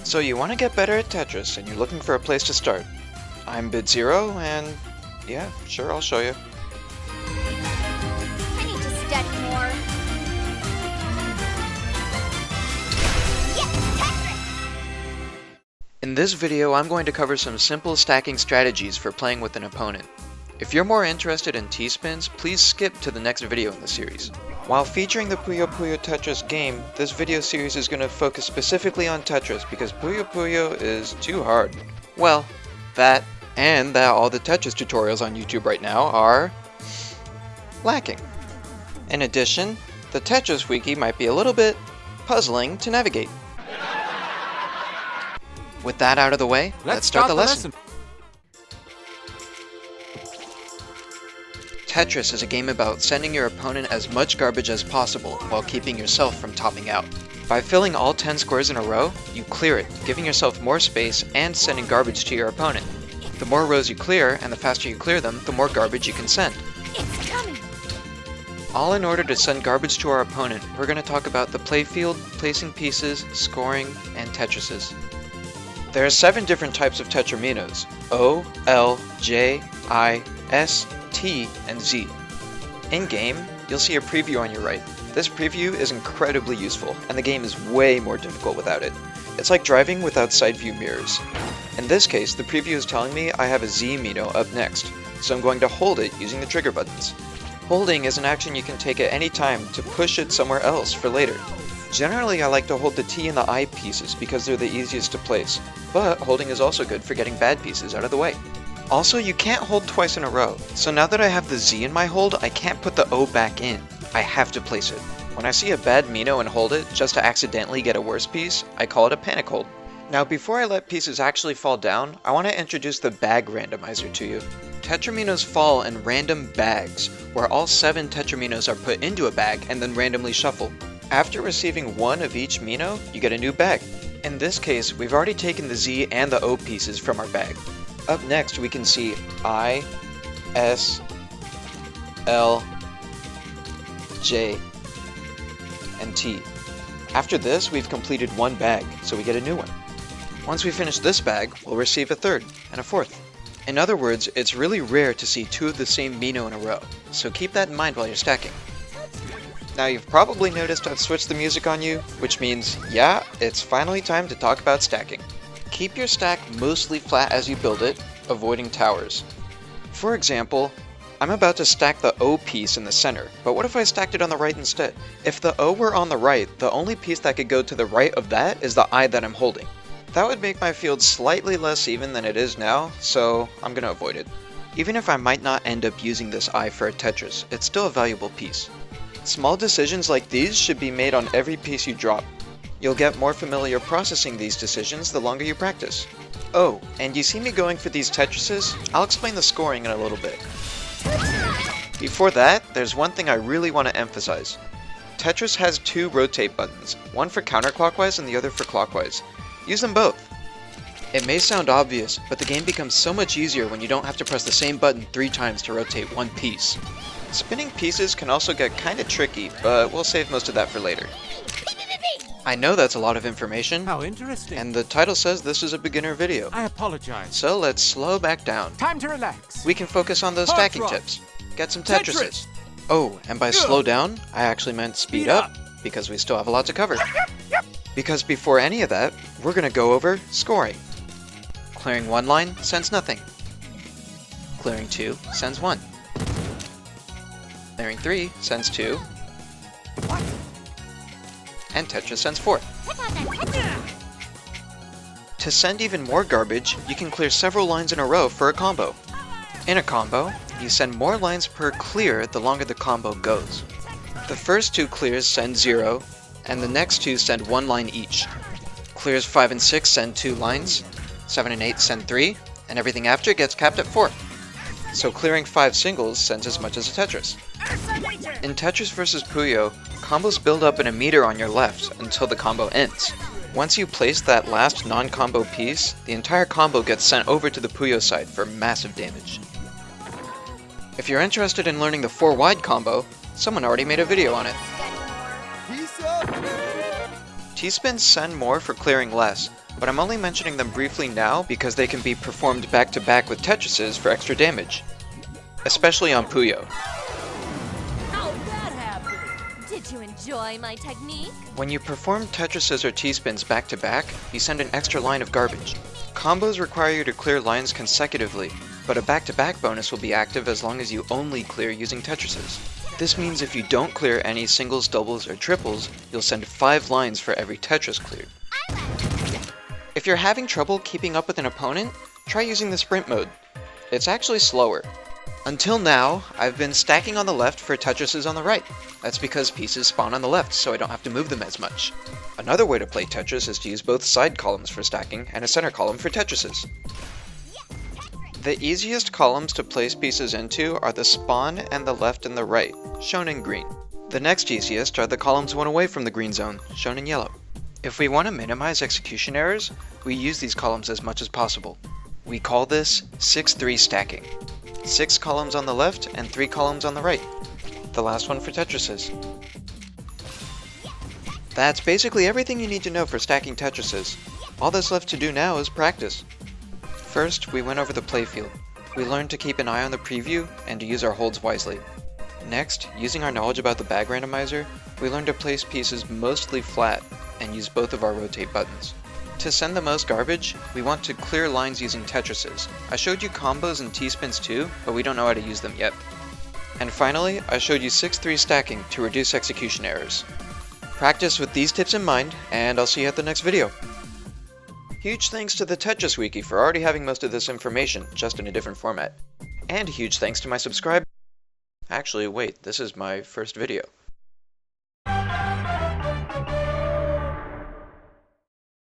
So you want to get better at Tetris, and you're looking for a place to start. I'm Bit Zero, and yeah, sure, I'll show you. I need to study more. Yes, Tetris! In this video, I'm going to cover some simple stacking strategies for playing with an opponent. If you're more interested in T-spins, please skip to the next video in the series. While featuring the Puyo Puyo Tetris game, this video series is going to focus specifically on Tetris because Puyo Puyo is too hard. Well, that all the Tetris tutorials on YouTube right now are lacking. In addition, the Tetris wiki might be a little bit puzzling to navigate. With that out of the way, let's start the lesson. Tetris is a game about sending your opponent as much garbage as possible while keeping yourself from topping out. By filling all 10 squares in a row, you clear it, giving yourself more space and sending garbage to your opponent. The more rows you clear, and the faster you clear them, the more garbage you can send. It's coming! All in order to send garbage to our opponent, we're going to talk about the playfield, placing pieces, scoring, and Tetrises. There are 7 different types of tetraminos: O, L, J, I, S, T, and Z. In-game, you'll see a preview on your right. This preview is incredibly useful, and the game is way more difficult without it. It's like driving without side view mirrors. In this case, the preview is telling me I have a Z mino up next, so I'm going to hold it using the trigger buttons. Holding is an action you can take at any time to push it somewhere else for later. Generally, I like to hold the T and the I pieces because they're the easiest to place, but holding is also good for getting bad pieces out of the way. Also, you can't hold twice in a row, so now that I have the Z in my hold, I can't put the O back in. I have to place it. When I see a bad mino and hold it just to accidentally get a worse piece, I call it a panic hold. Now before I let pieces actually fall down, I want to introduce the bag randomizer to you. Tetraminos fall in random bags, where all 7 tetraminos are put into a bag and then randomly shuffled. After receiving 1 of each mino, you get a new bag. In this case, we've already taken the Z and the O pieces from our bag. Up next, we can see I, S, L, J, and T. After this, we've completed 1 bag, so we get a new one. Once we finish this bag, we'll receive a 3rd and a 4th. In other words, it's really rare to see 2 of the same mino in a row, so keep that in mind while you're stacking. Now you've probably noticed I've switched the music on you, which means, yeah, it's finally time to talk about stacking. Keep your stack mostly flat as you build it, avoiding towers. For example, I'm about to stack the O piece in the center, but what if I stacked it on the right instead? If the O were on the right, the only piece that could go to the right of that is the I that I'm holding. That would make my field slightly less even than it is now, so I'm gonna avoid it. Even if I might not end up using this I for a Tetris, it's still a valuable piece. Small decisions like these should be made on every piece you drop. You'll get more familiar processing these decisions the longer you practice. Oh, and you see me going for these Tetrises? I'll explain the scoring in a little bit. Before that, there's one thing I really want to emphasize. Tetris has 2 rotate buttons, one for counterclockwise and the other for clockwise. Use them both. It may sound obvious, but the game becomes so much easier when you don't have to press the same button 3 times to rotate 1 piece. Spinning pieces can also get kinda tricky, but we'll save most of that for later. I know that's a lot of information. How interesting. And the title says this is a beginner video. I apologize. So let's slow back down. Time to relax. We can focus on those Hard stacking rock. tips. Get some Tetrises. Oh, and by slow down, I actually meant speed up, because we still have a lot to cover. Because before any of that, we're gonna go over scoring. Clearing 1 line sends nothing. Clearing 2 sends 1. Clearing 3 sends 2. And Tetris sends 4. To send even more garbage, you can clear several lines in a row for a combo. In a combo, you send more lines per clear the longer the combo goes. The first 2 clears send 0, and the next 2 send 1 line each. Clears 5 and 6 send 2 lines, 7 and 8 send 3, and everything after gets capped at 4. So clearing 5 singles sends as much as a Tetris. In Tetris vs Puyo, combos build up in a meter on your left until the combo ends. Once you place that last non-combo piece, the entire combo gets sent over to the Puyo side for massive damage. If you're interested in learning the 4 wide combo, someone already made a video on it. T-spins send more for clearing less, but I'm only mentioning them briefly now because they can be performed back-to-back with Tetrises for extra damage. Especially on Puyo. How'd that happen? Did you enjoy my technique? When you perform Tetrises or T-spins back-to-back, you send an extra line of garbage. Combos require you to clear lines consecutively, but a back-to-back bonus will be active as long as you only clear using Tetrises. This means if you don't clear any singles, doubles, or triples, you'll send 5 lines for every Tetris cleared. If you're having trouble keeping up with an opponent, try using the sprint mode. It's actually slower. Until now, I've been stacking on the left for Tetrises on the right. That's because pieces spawn on the left, so I don't have to move them as much. Another way to play Tetris is to use both side columns for stacking and a center column for Tetrises. The easiest columns to place pieces into are the spawn and the left and the right, shown in green. The next easiest are the columns one away from the green zone, shown in yellow. If we want to minimize execution errors, we use these columns as much as possible. We call this 6-3 stacking. 6 columns on the left and 3 columns on the right. The last one for Tetrises. That's basically everything you need to know for stacking Tetrises. All that's left to do now is practice. First, we went over the playfield. We learned to keep an eye on the preview and to use our holds wisely. Next, using our knowledge about the bag randomizer, we learned to place pieces mostly flat and use both of our rotate buttons. To send the most garbage, we want to clear lines using Tetrises. I showed you combos and T-spins too, but we don't know how to use them yet. And finally, I showed you 6-3 stacking to reduce execution errors. Practice with these tips in mind, and I'll see you at the next video. Huge thanks to the Tetris Wiki for already having most of this information, just in a different format. And huge thanks to my subscribers. Actually, wait, this is my first video.